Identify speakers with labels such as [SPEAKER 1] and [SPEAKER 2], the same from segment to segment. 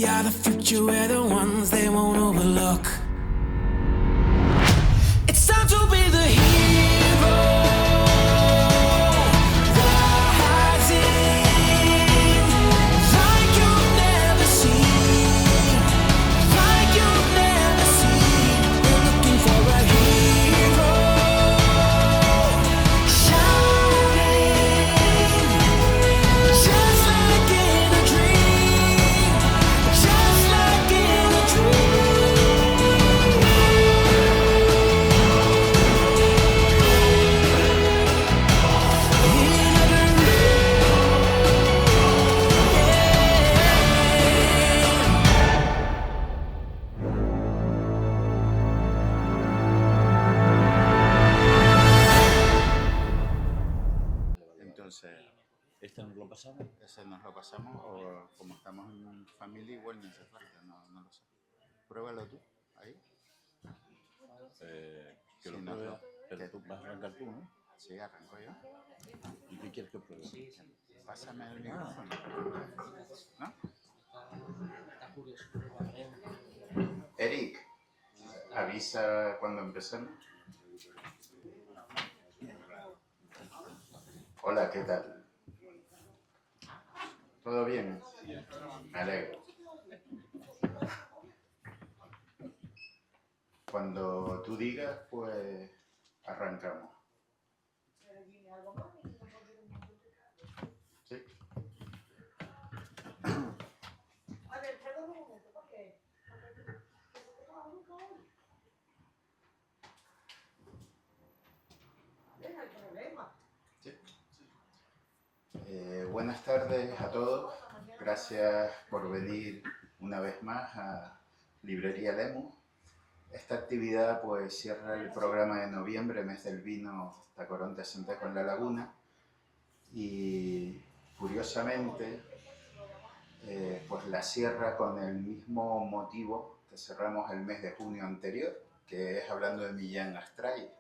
[SPEAKER 1] We are the future, we're the ones they won't overlook. It's time to be the hero, rising like you've never seen, like you've never seen. We're looking for a hero, shining, just like in a dream, just like in a dream.
[SPEAKER 2] Entonces,
[SPEAKER 3] ¿Este nos lo pasamos?
[SPEAKER 2] ese nos lo pasamos o como estamos en familia igual no hace falta, no lo sé. Pruébalo tú, ahí.
[SPEAKER 3] Que lo
[SPEAKER 2] Sí,
[SPEAKER 3] pruebe,
[SPEAKER 2] no,
[SPEAKER 3] pero
[SPEAKER 2] que-
[SPEAKER 3] tú vas a arrancar tú, ¿no?
[SPEAKER 2] Sí, arranco yo.
[SPEAKER 3] ¿Y qué quieres que pruebe?
[SPEAKER 2] Pásame el micrófono. ¿No? Eric, avisa cuando empecemos. Hola, ¿qué tal? ¿Todo bien? Me alegro. Cuando tú digas, pues arrancamos. ¿Sí?
[SPEAKER 4] A ver, perdón un momento, ¿por qué? No hay problema.
[SPEAKER 2] Sí. Buenas tardes a todos. Gracias por venir una vez más a Librería Lemus. Esta actividad pues cierra el programa de noviembre, mes del vino Tacoronte Centejo en la Laguna. Y curiosamente, pues la cierra con el mismo motivo que cerramos el mes de junio anterior, que es hablando de Millán Astray.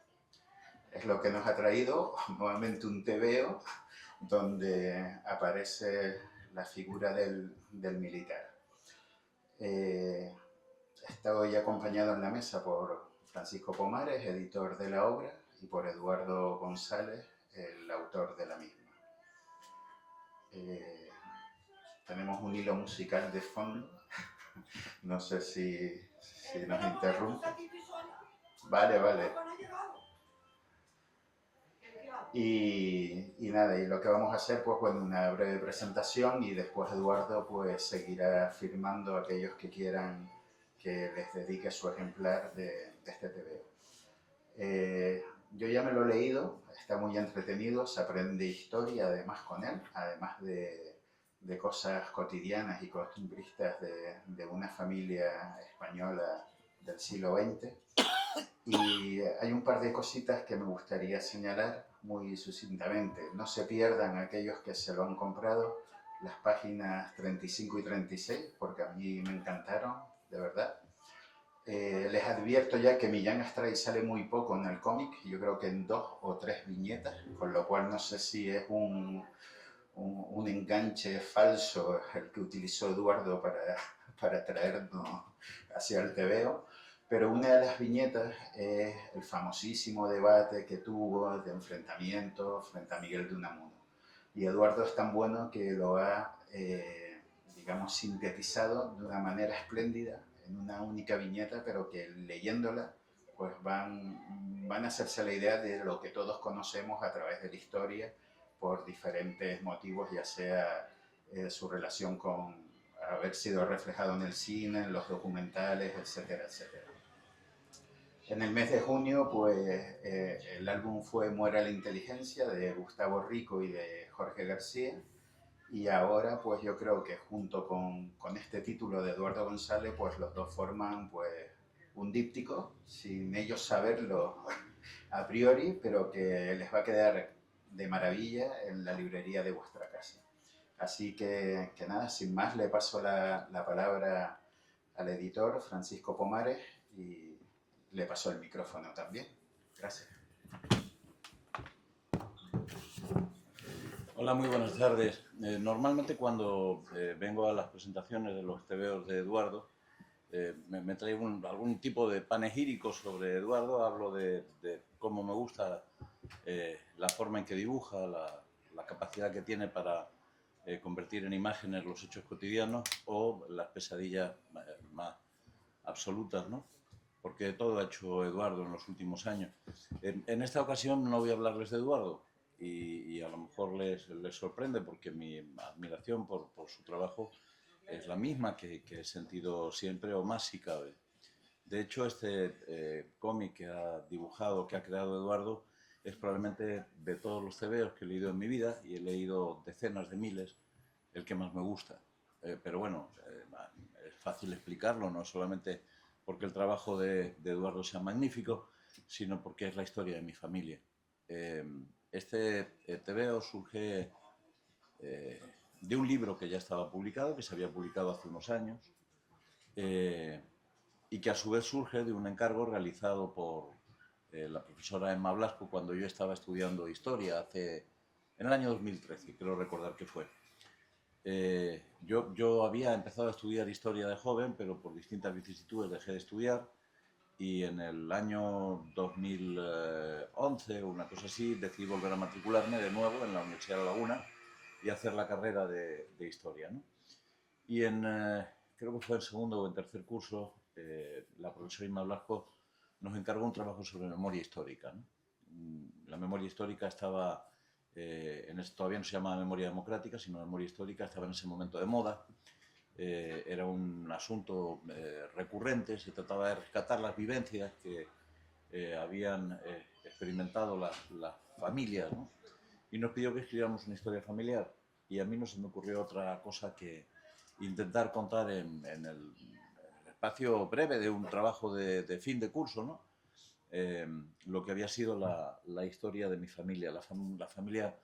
[SPEAKER 2] Es lo que nos ha traído nuevamente un tebeo donde aparece la figura del militar. Estoy acompañado en la mesa por Francisco Pomares, editor de la obra, y por Eduardo González, el autor de la misma. Tenemos un hilo musical de fondo, no sé si nos interrumpe. Vale. Y nada, y lo que vamos a hacer, pues bueno, una breve presentación y después Eduardo pues seguirá firmando a aquellos que quieran que les dedique su ejemplar de este TVO. Yo ya me lo he leído, está muy entretenido, se aprende historia además con él, además de cosas cotidianas y costumbristas de una familia española del siglo XX. Y hay un par de cositas que me gustaría señalar muy sucintamente. No se pierdan aquellos que se lo han comprado las páginas 35 y 36, porque a mí me encantaron, de verdad. Les advierto ya que Millán Astray sale muy poco en el cómic, yo creo que en 2 o 3 viñetas, con lo cual no sé si es un enganche falso el que utilizó Eduardo para traernos hacia el tebeo. Pero una de las viñetas es el famosísimo debate que tuvo de enfrentamiento frente a Miguel de Unamuno. Y Eduardo es tan bueno que lo ha, digamos, sintetizado de una manera espléndida en una única viñeta, pero que leyéndola pues van a hacerse la idea de lo que todos conocemos a través de la historia por diferentes motivos, ya sea su relación con haber sido reflejado en el cine, en los documentales, etcétera, etcétera. En el mes de junio, pues el álbum fue Muera la inteligencia, de Gustavo Rico y de Jorge García. Y ahora, pues yo creo que junto con este título de Eduardo González, pues los dos forman pues un díptico, sin ellos saberlo a priori, pero que les va a quedar de maravilla en la librería de vuestra casa. Así que nada, sin más, le paso la palabra al editor Francisco Pomares y le paso el micrófono también. Gracias.
[SPEAKER 3] Hola, muy buenas tardes. Normalmente cuando vengo a las presentaciones de los tebeos de Eduardo, me traigo algún tipo de panegírico sobre Eduardo, hablo de cómo me gusta la forma en que dibuja, la capacidad que tiene para convertir en imágenes los hechos cotidianos o las pesadillas más absolutas, ¿no? Porque todo ha hecho Eduardo en los últimos años. En esta ocasión no voy a hablarles de Eduardo y a lo mejor les sorprende porque mi admiración por su trabajo es la misma que he sentido siempre o más si cabe. De hecho, este cómic que ha dibujado, que ha creado Eduardo, es probablemente de todos los tebeos que he leído en mi vida, y he leído decenas de miles, el que más me gusta. Pero bueno, es fácil explicarlo, no solamente porque el trabajo de Eduardo sea magnífico, sino porque es la historia de mi familia. Este tebeo surge de un libro que ya estaba publicado, que se había publicado hace unos años, y que a su vez surge de un encargo realizado por la profesora Emma Blasco cuando yo estaba estudiando historia en el año 2013, creo recordar que fue. Yo había empezado a estudiar historia de joven, pero por distintas vicisitudes dejé de estudiar, y en el año 2011 o una cosa así decidí volver a matricularme de nuevo en la Universidad de La Laguna y hacer la carrera de historia, ¿no? Y creo que fue en segundo o en tercer curso, la profesora Inma Blasco nos encargó un trabajo sobre memoria histórica, ¿no? La memoria histórica estaba, todavía no se llamaba memoria democrática, sino memoria histórica, estaba en ese momento de moda. Era un asunto recurrente, se trataba de rescatar las vivencias que habían experimentado las familias, ¿no? Y nos pidió que escribiéramos una historia familiar, y a mí no se me ocurrió otra cosa que intentar contar en el espacio breve de un trabajo de fin de curso, ¿no? Lo que había sido la historia de mi familia, la familia,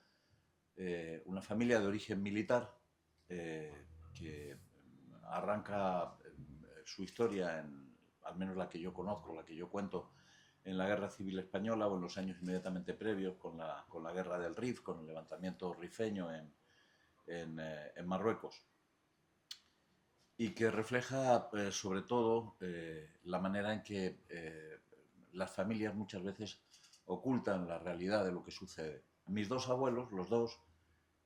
[SPEAKER 3] una familia de origen militar que arranca su historia, al menos la que yo conozco, la que yo cuento, en la Guerra Civil Española o en los años inmediatamente previos, con la Guerra del Rif, con el levantamiento rifeño en Marruecos, y que refleja sobre todo la manera en que las familias muchas veces ocultan la realidad de lo que sucede. Mis dos abuelos, los dos,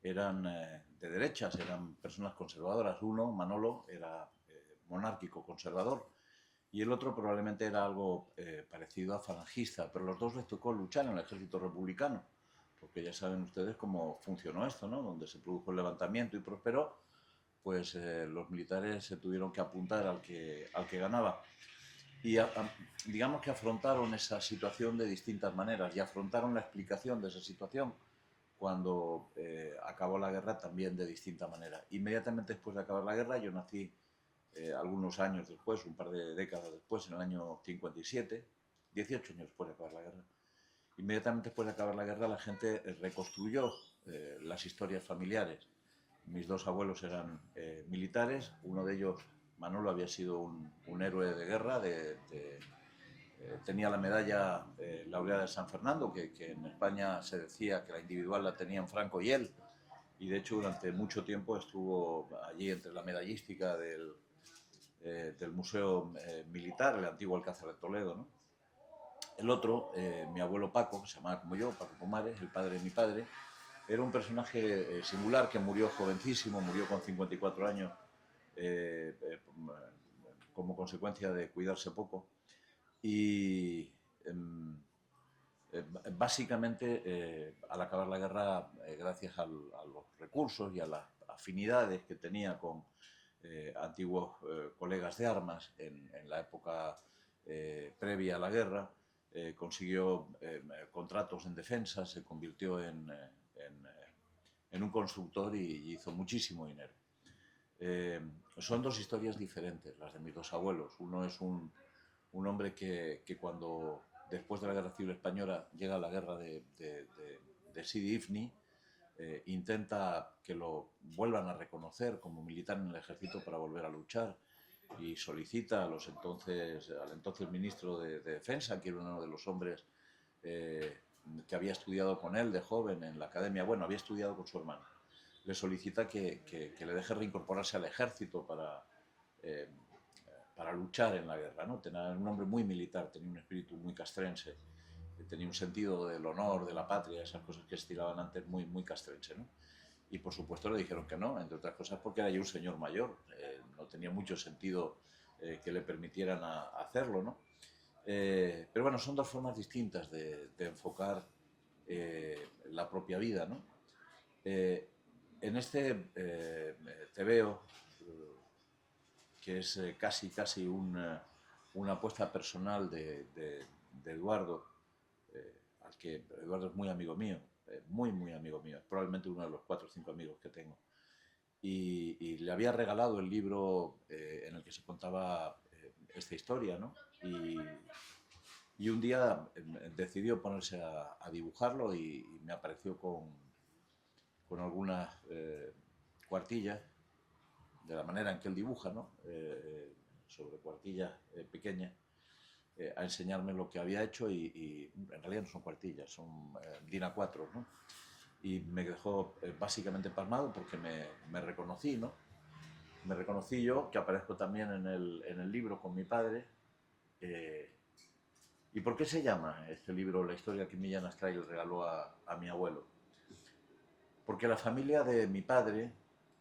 [SPEAKER 3] eran de derechas, eran personas conservadoras. Uno, Manolo, era monárquico conservador, y el otro probablemente era algo parecido a falangista, pero los dos les tocó luchar en el ejército republicano, porque ya saben ustedes cómo funcionó esto, ¿no? Donde se produjo el levantamiento y prosperó, pues los militares se tuvieron que apuntar al que ganaba. Y digamos que afrontaron esa situación de distintas maneras, y afrontaron la explicación de esa situación cuando acabó la guerra también de distinta manera. Inmediatamente después de acabar la guerra, yo nací algunos años después, un par de décadas después, en el año 57, 18 años después de acabar la guerra. Inmediatamente después de acabar la guerra, la gente reconstruyó las historias familiares. Mis dos abuelos eran militares, uno de ellos, Manolo, había sido un héroe de guerra, tenía la medalla laureada de San Fernando, que en España se decía que la individual la tenían Franco y él, y de hecho durante mucho tiempo estuvo allí entre la medallística del Museo Militar, el antiguo Alcázar de Toledo, ¿no? El otro, mi abuelo Paco, que se llamaba como yo, Paco Pomares, el padre de mi padre, era un personaje singular que murió jovencísimo, murió con 54 años como consecuencia de cuidarse poco. Y básicamente, al acabar la guerra, gracias a los recursos y a las afinidades que tenía con antiguos colegas de armas en la época previa a la guerra, consiguió contratos en defensa, se convirtió en un constructor y hizo muchísimo dinero. Son dos historias diferentes, las de mis dos abuelos. Uno es un hombre que cuando, después de la Guerra Civil Española, llega a la guerra de Sidi Ifni, intenta que lo vuelvan a reconocer como militar en el ejército para volver a luchar, y solicita al entonces ministro de Defensa, que era uno de los hombres que había estudiado con él de joven en la academia, bueno, había estudiado con su hermano, le solicita que le deje reincorporarse al ejército para luchar en la guerra, ¿no? Tenía un hombre muy militar, tenía un espíritu muy castrense, tenía un sentido del honor, de la patria, esas cosas que estiraban antes muy, muy castrense, ¿no? Y por supuesto le dijeron que no, entre otras cosas porque era ya un señor mayor, no tenía mucho sentido que le permitieran hacerlo, ¿no? Pero bueno, son dos formas distintas de enfocar la propia vida, ¿no? En este tebeo, que es casi una apuesta personal de Eduardo, al que Eduardo es muy amigo mío, muy amigo mío, es probablemente uno de los 4 o 5 amigos que tengo. Y le había regalado el libro en el que se contaba esta historia, ¿no? Y un día decidió ponerse a dibujarlo y me apareció con algunas cuartillas, de la manera en que él dibuja, ¿no? Sobre cuartillas pequeñas, a enseñarme lo que había hecho y en realidad no son cuartillas, son DIN A4, ¿no? Y me dejó básicamente pasmado porque me reconocí, ¿no? Me reconocí yo, que aparezco también en el libro con mi padre. ¿Y por qué se llama este libro La historia que Millán Astray le regaló a mi abuelo? Porque la familia de mi padre,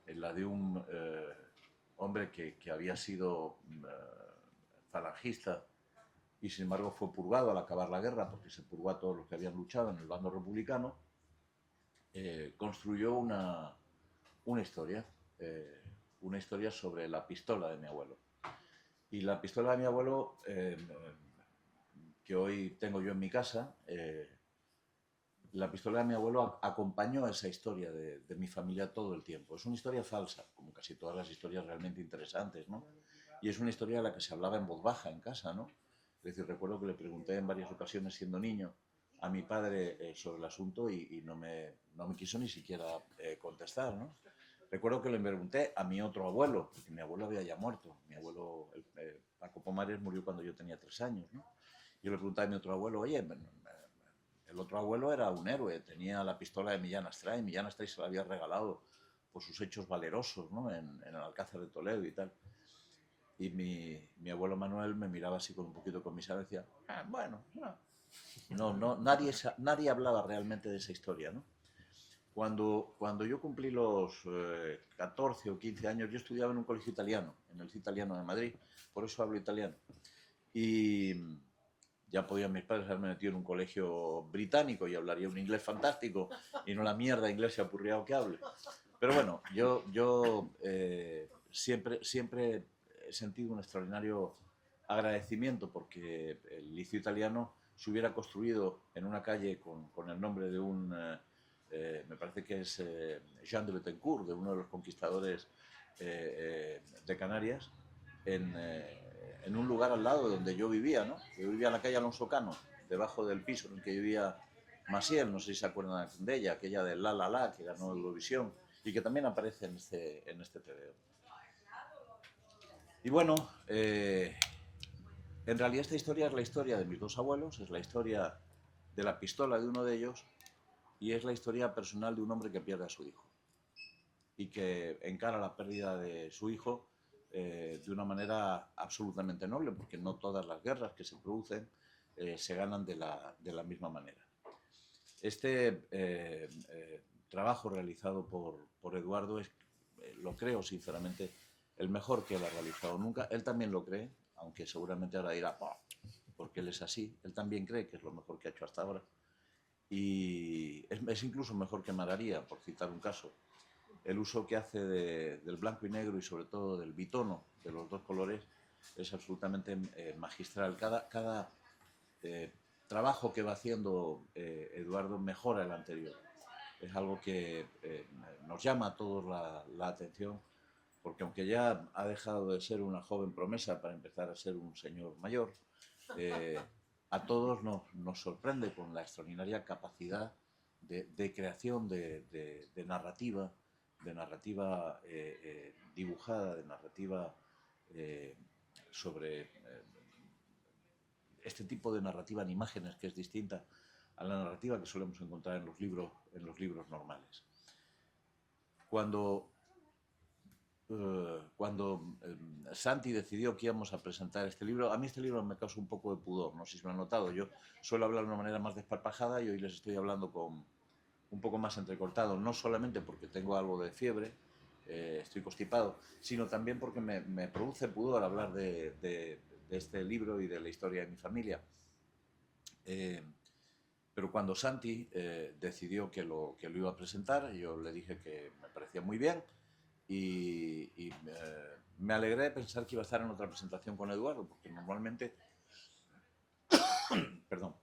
[SPEAKER 3] la de un hombre que había sido falangista y sin embargo fue purgado al acabar la guerra, porque se purgó a todos los que habían luchado en el bando republicano, construyó una historia, una historia sobre la pistola de mi abuelo. Y la pistola de mi abuelo, que hoy tengo yo en mi casa, la pistola de mi abuelo acompañó esa historia de mi familia todo el tiempo. Es una historia falsa, como casi todas las historias realmente interesantes, ¿no? Y es una historia de la que se hablaba en voz baja en casa, ¿no? Es decir, recuerdo que le pregunté en varias ocasiones, siendo niño, a mi padre sobre el asunto y no me quiso ni siquiera contestar, ¿no? Recuerdo que le pregunté a mi otro abuelo, porque mi abuelo había ya muerto. Mi abuelo, Paco Pomares, murió cuando yo tenía 3 años, ¿no? Yo le pregunté a mi otro abuelo, oye, el otro abuelo era un héroe, tenía la pistola de Millán Astray. Millán Astray se la había regalado por sus hechos valerosos, ¿no? en el Alcázar de Toledo y tal. Y mi abuelo Manuel me miraba así con un poquito con comisario y decía, bueno, no, nadie hablaba realmente de esa historia, ¿no? Cuando yo cumplí los 14 o 15 años, yo estudiaba en un colegio italiano, en el Italiano de Madrid, por eso hablo italiano. Y ya podían mis padres haberme metido en un colegio británico y hablaría un inglés fantástico y no la mierda de inglés apurriado que hable. Pero bueno, yo siempre he sentido un extraordinario agradecimiento porque el liceo italiano se hubiera construido en una calle con el nombre de un, me parece que es Jean de Bettencourt, de uno de los conquistadores de Canarias, en un lugar al lado de donde yo vivía, ¿no? Yo vivía en la calle Alonso Cano, debajo del piso en el que vivía Maciel, no sé si se acuerdan de ella, aquella de La La La, que ganó Eurovisión, y que también aparece en este TVO. Y bueno, en realidad esta historia es la historia de mis 2 abuelos, es la historia de la pistola de uno de ellos y es la historia personal de un hombre que pierde a su hijo y que encara la pérdida de su hijo de una manera absolutamente noble, porque no todas las guerras que se producen se ganan de la misma manera. Este trabajo realizado por Eduardo es, lo creo sinceramente, el mejor que él ha realizado nunca. Él también lo cree, aunque seguramente ahora dirá, porque él es así. Él también cree que es lo mejor que ha hecho hasta ahora. Y es incluso mejor que Mararía, por citar un caso. El uso que hace del blanco y negro y sobre todo del bitono, de los 2 colores, es absolutamente magistral. Cada trabajo que va haciendo Eduardo mejora el anterior. Es algo que nos llama a todos la atención, porque aunque ya ha dejado de ser una joven promesa para empezar a ser un señor mayor, a todos nos sorprende con la extraordinaria capacidad de creación de narrativa, dibujada, de narrativa sobre este tipo de narrativa en imágenes, que es distinta a la narrativa que solemos encontrar en los libros normales. cuando Santi decidió que íbamos a presentar este libro, a mí este libro me causa un poco de pudor, no sé si lo han notado, yo suelo hablar de una manera más desparpajada y hoy les estoy hablando con un poco más entrecortado, no solamente porque tengo algo de fiebre, estoy constipado, sino también porque me produce pudor hablar de este libro y de la historia de mi familia. Pero cuando Santi decidió que lo iba a presentar, yo le dije que me parecía muy bien y me alegré de pensar que iba a estar en otra presentación con Eduardo, porque normalmente, perdón,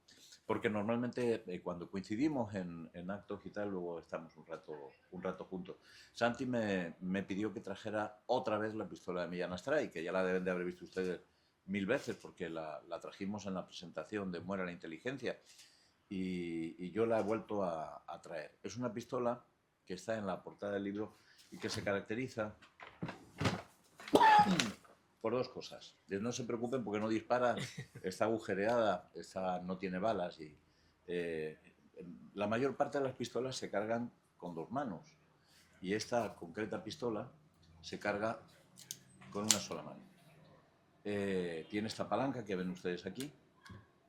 [SPEAKER 3] cuando coincidimos en actos y tal, luego estamos un rato juntos. Santi me pidió que trajera otra vez la pistola de Millán Astray, que ya la deben de haber visto ustedes 1000 veces, porque la trajimos en la presentación de Muera la Inteligencia, y yo la he vuelto a traer. Es una pistola que está en la portada del libro y que se caracteriza por dos cosas. No se preocupen porque no dispara, está agujereada, no tiene balas y la mayor parte de las pistolas se cargan con dos manos y esta concreta pistola se carga con una sola mano. Tiene esta palanca que ven ustedes aquí,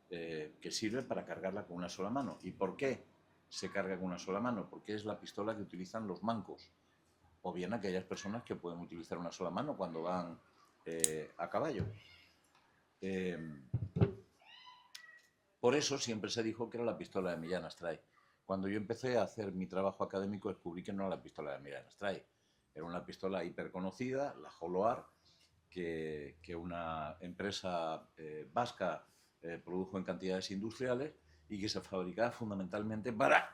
[SPEAKER 3] que sirve para cargarla con una sola mano. ¿Y por qué se carga con una sola mano? Porque es la pistola que utilizan los mancos, o bien aquellas personas que pueden utilizar una sola mano cuando van a caballo. Por eso siempre se dijo que era la pistola de Millán Astray. Cuando yo empecé a hacer mi trabajo académico descubrí que no era la pistola de Millán Astray. Era una pistola hiperconocida, la Holoar, que una empresa vasca produjo en cantidades industriales y que se fabricaba fundamentalmente para,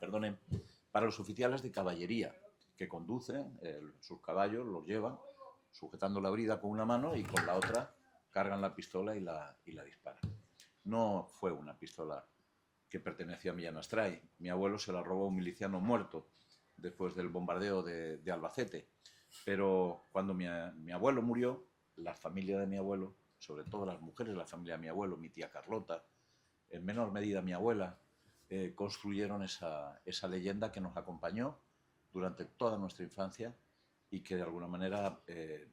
[SPEAKER 3] perdonen, para los oficiales de caballería, que conducen sus caballos, los llevan sujetando la brida con una mano y con la otra cargan la pistola y la disparan. No fue una pistola que pertenecía a Millán Astray. Mi abuelo se la robó a un miliciano muerto después del bombardeo de Albacete. Pero cuando mi abuelo murió, la familia de mi abuelo, sobre todo las mujeres de la familia de mi abuelo, mi tía Carlota, en menor medida mi abuela, construyeron esa leyenda que nos acompañó durante toda nuestra infancia y que de alguna manera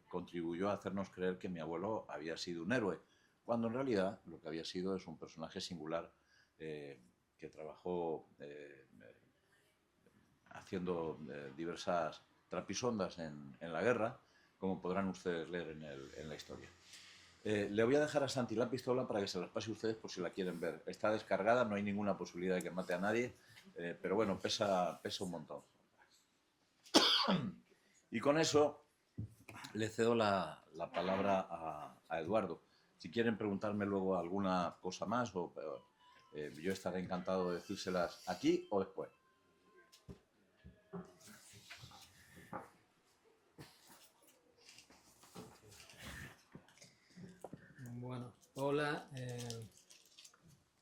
[SPEAKER 3] contribuyó a hacernos creer que mi abuelo había sido un héroe, cuando en realidad lo que había sido es un personaje singular que trabajó haciendo diversas trapisondas en la guerra, como podrán ustedes leer en la historia. Le voy a dejar a Santi la pistola para que se las pase a ustedes por si la quieren ver. Está descargada, no hay ninguna posibilidad de que mate a nadie, pero bueno, pesa un montón. Y con eso le cedo la palabra a Eduardo. Si quieren preguntarme luego alguna cosa más, yo estaré encantado de decírselas aquí o después.
[SPEAKER 5] Bueno, hola,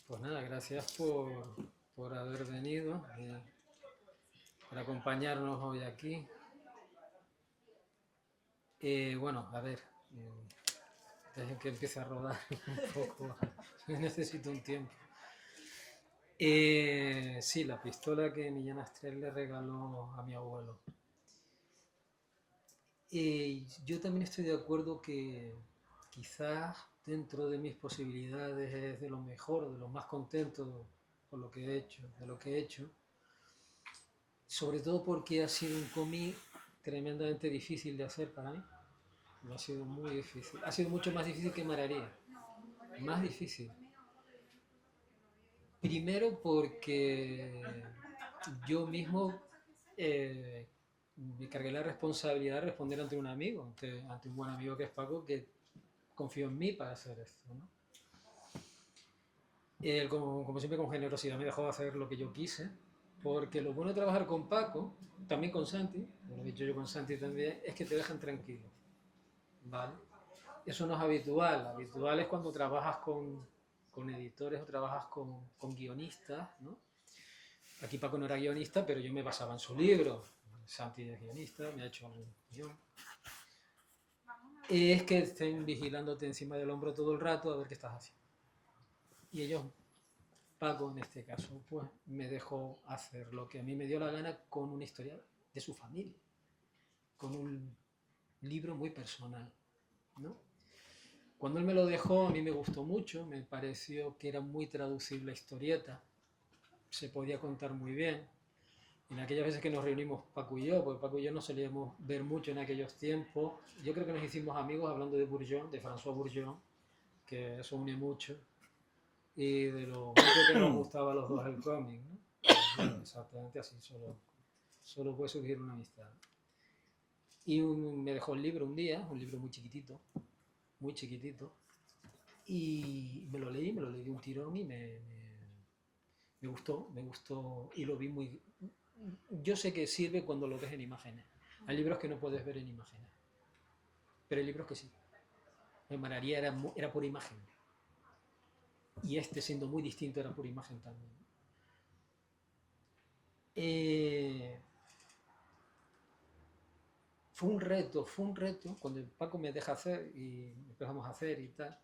[SPEAKER 5] pues nada, gracias por haber venido, por acompañarnos hoy aquí. Bueno, a ver, dejen que empiece a rodar un poco, necesito un tiempo. Sí, la pistola que Millán Astray le regaló a mi abuelo. Yo también estoy de acuerdo que quizás dentro de mis posibilidades es de lo mejor, de lo más contento por lo que he hecho, de lo que he hecho. Sobre todo porque ha sido un cómic tremendamente difícil de hacer para mí. Ha sido muy difícil. Ha sido mucho más difícil que Mararía. Más difícil. Primero porque yo mismo me cargué la responsabilidad de responder ante un amigo, ante un buen amigo que es Paco, que confió en mí para hacer esto, ¿no? Él, como siempre, con generosidad me dejó hacer lo que yo quise, porque lo bueno de trabajar con Paco, también con Santi, lo he dicho yo con Santi también, es que te dejan tranquilo, ¿vale? Eso no es habitual. Habitual es cuando trabajas con editores o trabajas con guionistas, ¿no? Aquí Paco no era guionista, pero yo me basaba en su libro. Santi es guionista, me ha hecho algún guión. Es que estén vigilándote encima del hombro todo el rato a ver qué estás haciendo. Y ellos, Paco en este caso, pues me dejó hacer lo que a mí me dio la gana con una historia de su familia, con un libro muy personal, ¿no? Cuando él me lo dejó, a mí me gustó mucho, me pareció que era muy traducible a historieta, se podía contar muy bien. En aquellas veces que nos reunimos Paco y yo, porque Paco y yo nos solíamos ver mucho en aquellos tiempos, yo creo que nos hicimos amigos hablando de Bourgeon, de François Bourgeon, que eso une mucho, y de lo mucho que nos gustaba a los dos el cómic, ¿no? Bueno, exactamente así, solo puede surgir una amistad. Y me dejó el libro un día, un libro muy chiquitito, y me lo leí de un tirón y me gustó y lo vi muy... Yo sé que sirve cuando lo ves en imágenes. Hay libros que no puedes ver en imágenes, pero hay libros que sí. El Mararía era por imagen, y este, siendo muy distinto, era por imagen también. Fue un reto, cuando Paco me deja hacer y empezamos a hacer y tal.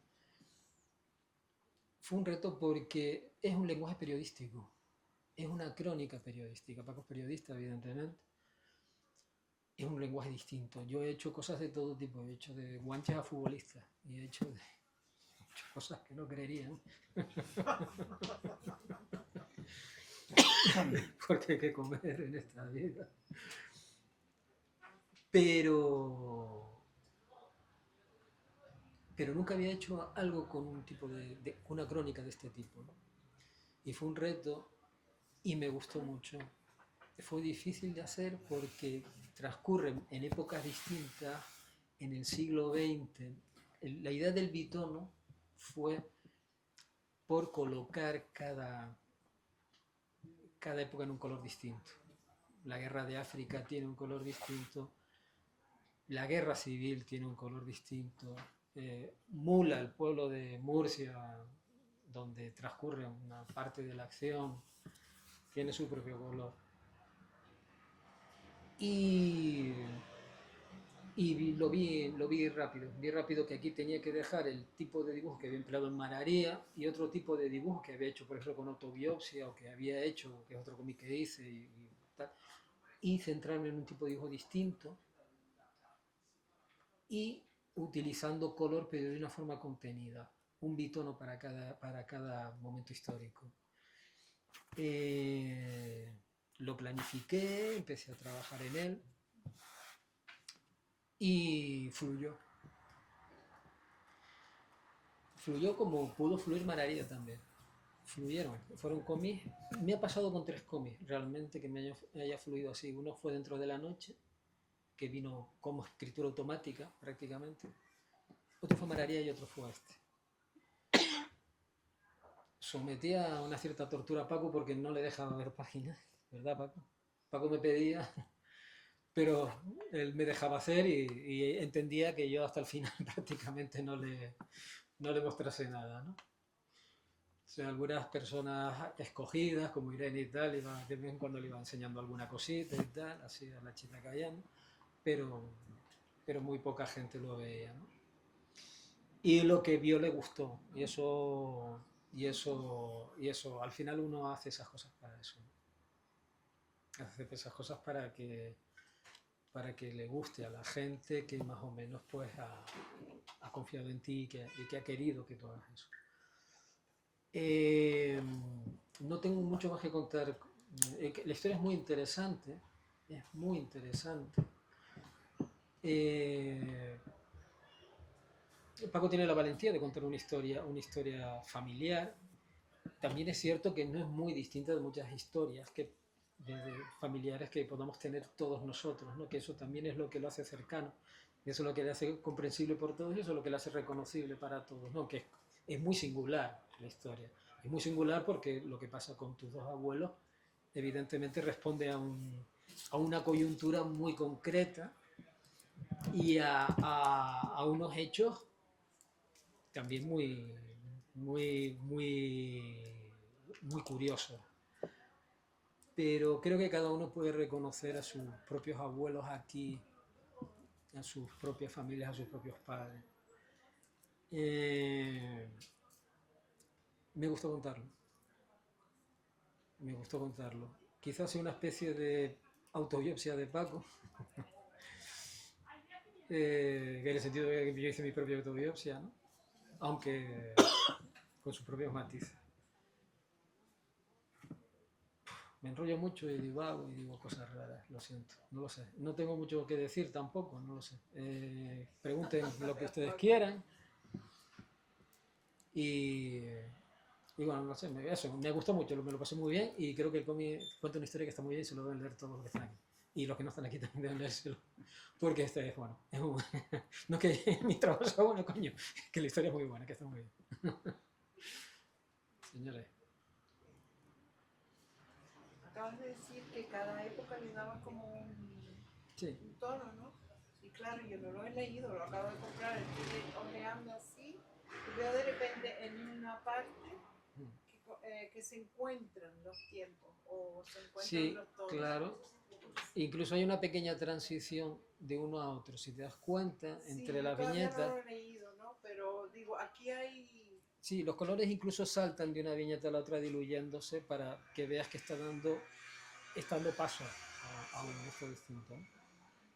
[SPEAKER 5] Fue un reto porque es un lenguaje periodístico, es una crónica periodística. Paco es periodista, evidentemente. Es un lenguaje distinto. Yo he hecho cosas de todo tipo, he hecho de guanches a futbolistas y he hecho cosas que no creerían. Porque hay que comer en esta vida. Pero nunca había hecho algo con un tipo una crónica de este tipo, ¿no? Y fue un reto y me gustó mucho. Fue difícil de hacer porque transcurre en épocas distintas, en el siglo XX. La idea del bitono fue por colocar cada época en un color distinto. La guerra de África tiene un color distinto, la guerra civil tiene un color distinto, Mula, el pueblo de Murcia, donde transcurre una parte de la acción, tiene su propio color. Y lo vi rápido que aquí tenía que dejar el tipo de dibujo que había empleado en Mararía y otro tipo de dibujo que había hecho, por ejemplo, con Autobiopsia, o que había hecho, que es otro cómic que hice, y centrarme en un tipo de dibujo distinto y utilizando color, pero de una forma contenida, un bitono para cada momento histórico. Lo planifiqué, empecé a trabajar en él y fluyó. Fluyó como pudo fluir Mararía también. Fluyeron, fueron cómics. Me ha pasado con 3 cómics realmente que me haya fluido así. Uno fue Dentro de la Noche, que vino como escritura automática prácticamente. Otro fue Mararía y otro fue este. Sometía a una cierta tortura a Paco porque no le dejaba ver páginas, ¿verdad, Paco? Paco me pedía, pero él me dejaba hacer y entendía que yo hasta el final prácticamente no le mostrase nada, ¿no? O sea, algunas personas escogidas, como Irene y tal, de vez en cuando le iba enseñando alguna cosita y tal, así a la chita callando, pero muy poca gente lo veía, ¿no? Y lo que vio le gustó, y eso, al final uno hace esas cosas para eso, ¿no? Hace esas cosas para que le guste a la gente que más o menos pues ha confiado en ti y que ha querido que tú hagas eso. No tengo mucho más que contar. La historia es muy interesante. Es muy interesante. Paco tiene la valentía de contar una historia familiar. También es cierto que no es muy distinta de muchas historias de familiares que podamos tener todos nosotros, ¿no? Que eso también es lo que lo hace cercano. Eso es lo que le hace comprensible por todos y eso es lo que le hace reconocible para todos, ¿no? Que es muy singular la historia. Es muy singular porque lo que pasa con tus 2 abuelos evidentemente responde a una coyuntura muy concreta y a unos hechos también muy curiosos. Pero creo que cada uno puede reconocer a sus propios abuelos aquí, a sus propias familias, a sus propios padres. Me gustó contarlo. Quizás sea una especie de autobiopsia de Paco, que en el sentido de que yo hice mi propia autobiopsia, ¿no? Aunque con sus propios matices. Me enrollo mucho y divago y digo cosas raras, lo siento, no lo sé. No tengo mucho que decir tampoco, no lo sé. Pregunten lo que ustedes quieran. Y bueno, no sé, eso, me gustó mucho, me lo pasé muy bien y creo que el cómic cuenta una historia que está muy bien y se lo deben leer todos los que están aquí. Y los que no están aquí también deben leérselo. Porque este es bueno. Es muy bueno. No es que mi trabajo sea bueno, coño, que la historia es muy buena, que está muy bien. Señores.
[SPEAKER 4] Acabas de decir que cada época le daba como
[SPEAKER 5] Sí,
[SPEAKER 4] un tono, ¿no? Y claro, yo no lo he leído, lo acabo de comprar, estoy ojeando así, y veo de repente en una parte que se encuentran los tiempos, o se encuentran
[SPEAKER 5] sí,
[SPEAKER 4] los tonos.
[SPEAKER 5] claro. Incluso hay una pequeña transición de uno a otro. Si te das cuenta,
[SPEAKER 4] Sí,
[SPEAKER 5] entre
[SPEAKER 4] yo
[SPEAKER 5] las
[SPEAKER 4] todavía
[SPEAKER 5] viñetas,
[SPEAKER 4] no lo he leído, ¿no? Pero digo, aquí hay...
[SPEAKER 5] sí, los colores incluso saltan de una viñeta a la otra diluyéndose para que veas que está dando paso a un esto distinto, ¿no?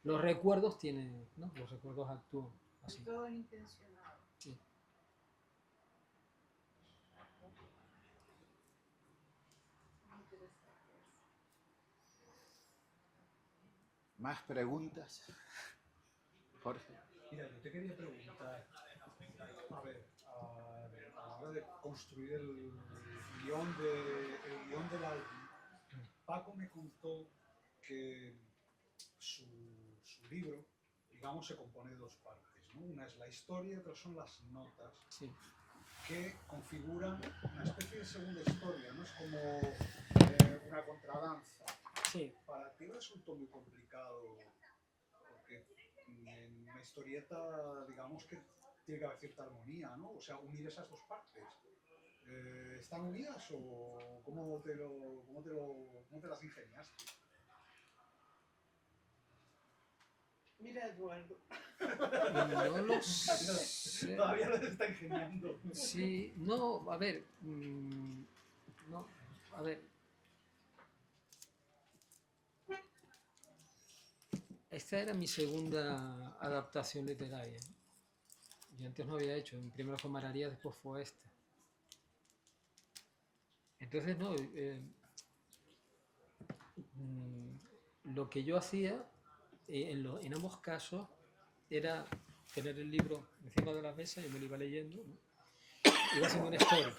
[SPEAKER 5] Los recuerdos tienen, ¿no? Los recuerdos actúan así.
[SPEAKER 4] Todo es intencionado.
[SPEAKER 5] Sí.
[SPEAKER 4] Muy interesante.
[SPEAKER 2] ¿Más preguntas? Jorge.
[SPEAKER 6] Mira, yo te quería preguntar, a ver, a la hora de construir el guión del álbum, Paco me contó que su libro, digamos, se compone de dos partes, ¿no? Una es la historia y otra son las notas,
[SPEAKER 5] Sí.
[SPEAKER 6] que configuran una especie de segunda historia, ¿no? Es como una contradanza.
[SPEAKER 5] Sí.
[SPEAKER 6] Para ti resultó muy complicado, porque en una historieta, digamos que tiene que haber cierta armonía, ¿no? O sea, unir esas dos partes. ¿Están unidas o cómo te las ingeniaste?
[SPEAKER 4] Mira, Eduardo,
[SPEAKER 5] No lo sé.
[SPEAKER 6] Todavía lo está ingeniando.
[SPEAKER 5] Sí, no, a ver. No, a ver. Esta era mi segunda adaptación literaria. Yo antes no había hecho. Primero fue Mararía, después fue esta. Entonces, no. Lo que yo hacía en ambos casos era tener el libro encima de la mesa y me lo iba leyendo, ¿no? Iba haciendo una story.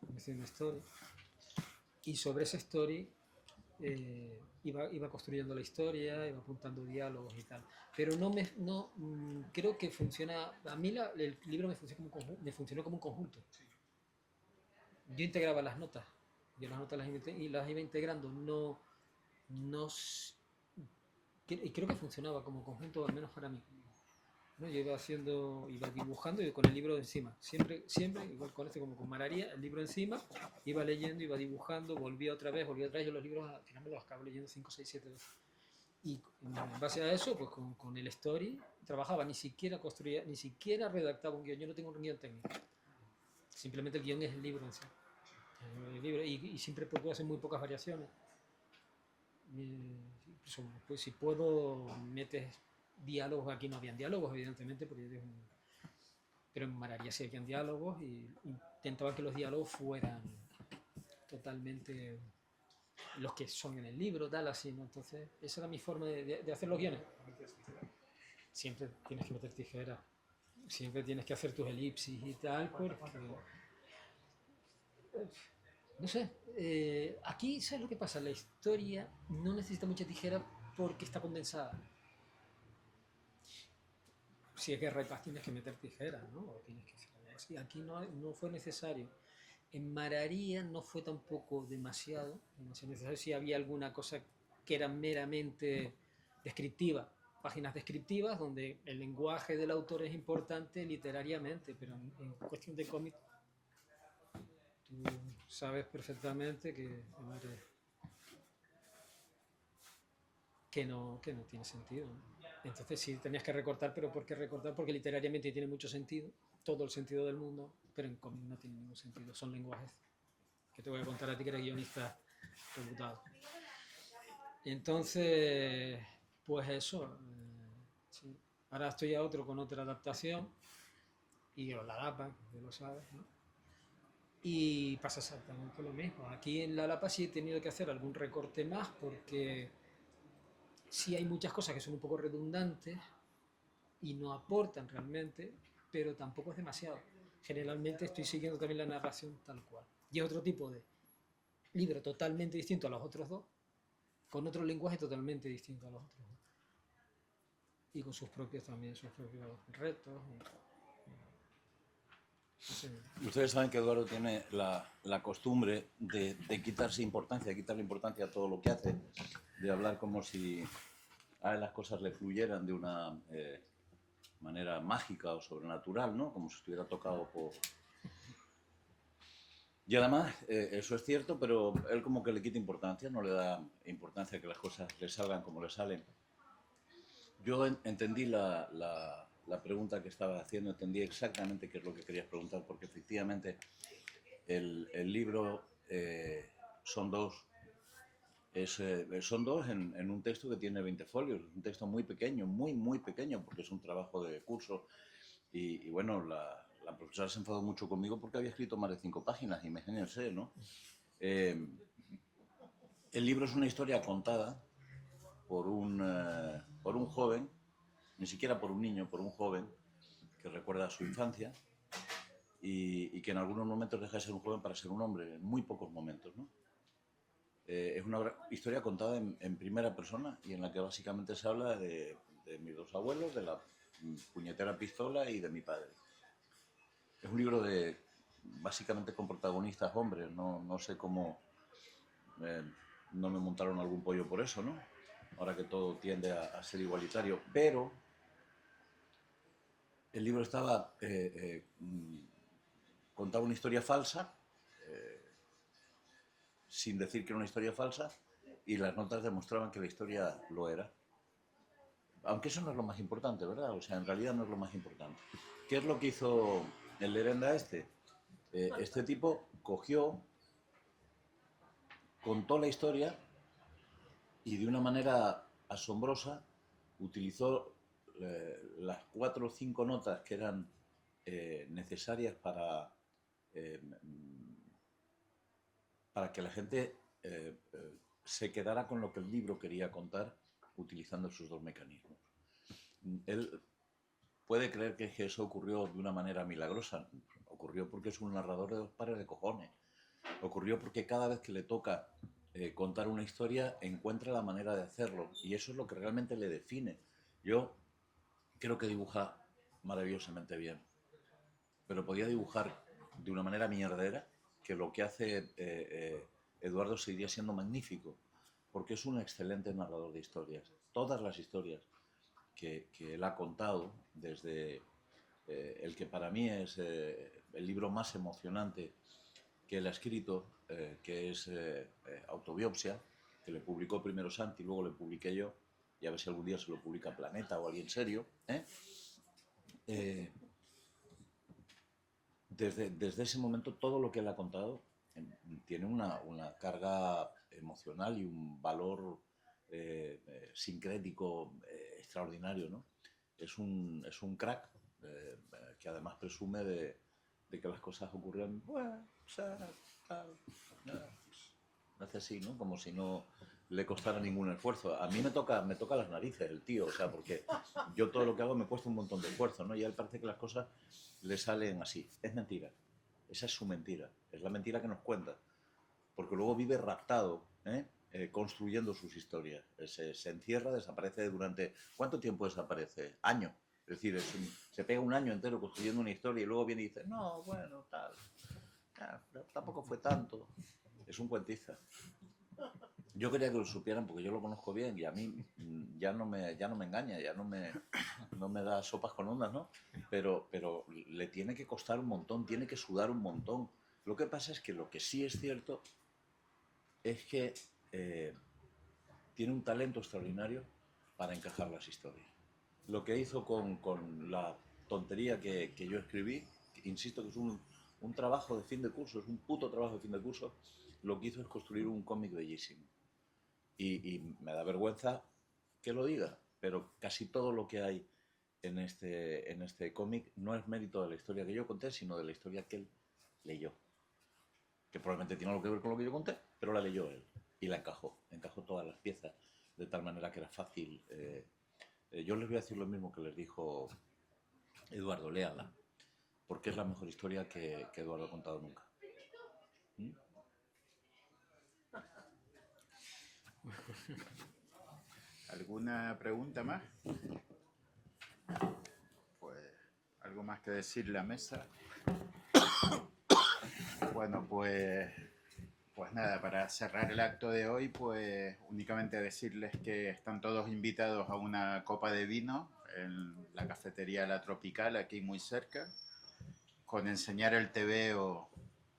[SPEAKER 5] Iba haciendo una story. Y sobre esa story iba construyendo la historia, iba apuntando diálogos y tal. Pero creo que funciona. A mí el libro me funcionó como un conjunto. Yo integraba las notas. Yo las notas las iba integrando. Y creo que funcionaba como conjunto, al menos para mí, ¿no? Yo iba dibujando y con el libro encima. Siempre, igual con como con Mararía, el libro encima, iba leyendo, iba dibujando, volvía otra vez. Yo los libros al final me los acabo leyendo 5, 6, 7 veces. Y en base a eso, pues con el story trabajaba, ni siquiera construía, ni siquiera redactaba un guión. Yo no tengo un guión técnico. Simplemente el guión es el libro en sí. El libro, y siempre procuro hacer muy pocas variaciones. Pues si puedo, metes diálogos. Aquí no habían diálogos, evidentemente, pero en Mararía sí habían diálogos y intentaba que los diálogos fueran totalmente los que son en el libro, tal, así, ¿no? Entonces, esa era mi forma de hacer los guiones. Siempre tienes que meter tijeras, siempre tienes que hacer tus elipsis y tal, porque... No sé, aquí, ¿sabes lo que pasa? La historia no necesita mucha tijera porque está condensada. Si es que repas tienes que meter tijera, ¿no? O tienes que hacer algo así. Aquí no fue necesario. En Mararía no fue tampoco demasiado necesario. Si había alguna cosa que era meramente descriptiva, páginas descriptivas donde el lenguaje del autor es importante literariamente, pero en cuestión de cómic tú sabes perfectamente que no tiene sentido, ¿no? Entonces sí tenías que recortar, pero ¿por qué recortar? Porque literariamente tiene mucho sentido, todo el sentido del mundo, pero en cómic no tiene ningún sentido, son lenguajes que te voy a contar a ti que eres guionista reputado. Y entonces, pues eso. Sí. Ahora estoy a otro con otra adaptación y o la Lapa, que lo sabes, ¿no? Y pasa exactamente lo mismo. Aquí en la Lapa sí he tenido que hacer algún recorte más porque sí hay muchas cosas que son un poco redundantes y no aportan realmente, pero tampoco es demasiado. Generalmente estoy siguiendo también la narración tal cual. Y es otro tipo de libro totalmente distinto a los otros dos, con otro lenguaje totalmente distinto a los otros dos. Y con sus propios también, sus propios retos. Sí.
[SPEAKER 3] Ustedes saben que Eduardo tiene la costumbre de quitarse importancia, de quitarle importancia a todo lo que hace, de hablar como si a él las cosas le fluyeran de una manera mágica o sobrenatural, ¿no? Como si estuviera tocado por... Y además, eso es cierto, pero él como que le quita importancia, no le da importancia a que las cosas le salgan como le salen. Yo entendí la pregunta que estaba haciendo, entendí exactamente qué es lo que querías preguntar, porque efectivamente el libro son dos. Son dos en un texto que tiene 20 folios, un texto muy pequeño, muy pequeño, porque es un trabajo de curso. Y bueno, la profesora se enfadó mucho conmigo porque había escrito más de 5 páginas, imagínense, ¿no? El libro es una historia contada por un joven, ni siquiera por un niño, por un joven que recuerda su infancia y que en algunos momentos deja de ser un joven para ser un hombre, en muy pocos momentos, ¿no? Es una historia contada en primera persona y en la que básicamente se habla de mis dos abuelos, de la puñetera pistola y de mi padre. Es un libro básicamente con protagonistas hombres, no sé cómo no me montaron algún pollo por eso, ¿no? Ahora que todo tiende a ser igualitario, pero el libro contaba una historia falsa, sin decir que era una historia falsa, y las notas demostraban que la historia lo era. Aunque eso no es lo más importante, ¿verdad? O sea, en realidad no es lo más importante. ¿Qué es lo que hizo el Lerenda este? Este tipo cogió, contó la historia y de una manera asombrosa utilizó las 4 o 5 notas que eran necesarias para que la gente se quedara con lo que el libro quería contar utilizando esos dos mecanismos. Él puede creer que eso ocurrió de una manera milagrosa. Ocurrió porque es un narrador de 2 pares de cojones. Ocurrió porque cada vez que le toca contar una historia encuentra la manera de hacerlo y eso es lo que realmente le define. Yo creo que dibuja maravillosamente bien, pero podía dibujar de una manera mierdera que lo que hace Eduardo seguiría siendo magnífico, porque es un excelente narrador de historias. Todas las historias que él ha contado, desde el que para mí es el libro más emocionante que él ha escrito, que es Autobiopsia, que le publicó primero Santi, luego le publiqué yo, y a ver si algún día se lo publica Planeta o alguien serio. Desde ese momento todo lo que él ha contado tiene una carga emocional y un valor sincrético extraordinario, ¿no? Es un crack que además presume de que las cosas ocurren, bueno, o sea, tal, hace así, ¿no? Como si no le costara ningún esfuerzo. A mí me toca las narices el tío, o sea, porque yo todo lo que hago me cuesta un montón de esfuerzo, ¿no? Y a él parece que las cosas le salen así. Es mentira. Esa es su mentira. Es la mentira que nos cuenta. Porque luego vive raptado, construyendo sus historias. Se encierra, desaparece durante... ¿Cuánto tiempo desaparece? Años. Es decir, se pega un año entero construyendo una historia y luego viene y dice, no, bueno, tal. Pero tampoco fue tanto. Es un cuentista. Yo quería que lo supieran porque yo lo conozco bien y a mí ya no me engaña, ya no me da sopas con ondas, ¿no? Pero le tiene que costar un montón, tiene que sudar un montón. Lo que pasa es que lo que sí es cierto es que tiene un talento extraordinario para encajar las historias. Lo que hizo con la tontería que yo escribí, insisto que es un trabajo de fin de curso, es un puto trabajo de fin de curso, lo que hizo es construir un cómic bellísimo. y me da vergüenza que lo diga, pero casi todo lo que hay en este cómic no es mérito de la historia que yo conté, sino de la historia que él leyó. Que probablemente tiene algo que ver con lo que yo conté, pero la leyó él y la encajó todas las piezas de tal manera que era fácil. Yo les voy a decir lo mismo que les dijo Eduardo, léala, porque es la mejor historia que Eduardo ha contado nunca. ¿Mm?
[SPEAKER 2] ¿Alguna pregunta más? Pues, ¿algo más que decir la mesa? Bueno, pues nada, para cerrar el acto de hoy, pues únicamente decirles que están todos invitados a una copa de vino en la cafetería La Tropical, aquí muy cerca. Con enseñar el tebeo,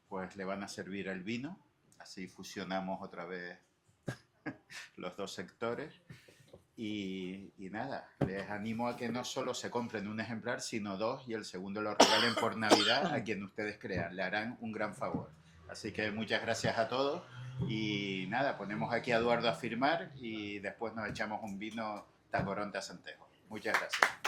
[SPEAKER 2] pues le van a servir el vino, así fusionamos otra vez los dos sectores. Y nada, les animo a que no solo se compren un ejemplar, sino dos, y el segundo lo regalen por Navidad a quien ustedes crean. Le harán un gran favor. Así que muchas gracias a todos. Y nada, ponemos aquí a Eduardo a firmar y después nos echamos un vino Tacoronte a Santejo. Muchas gracias.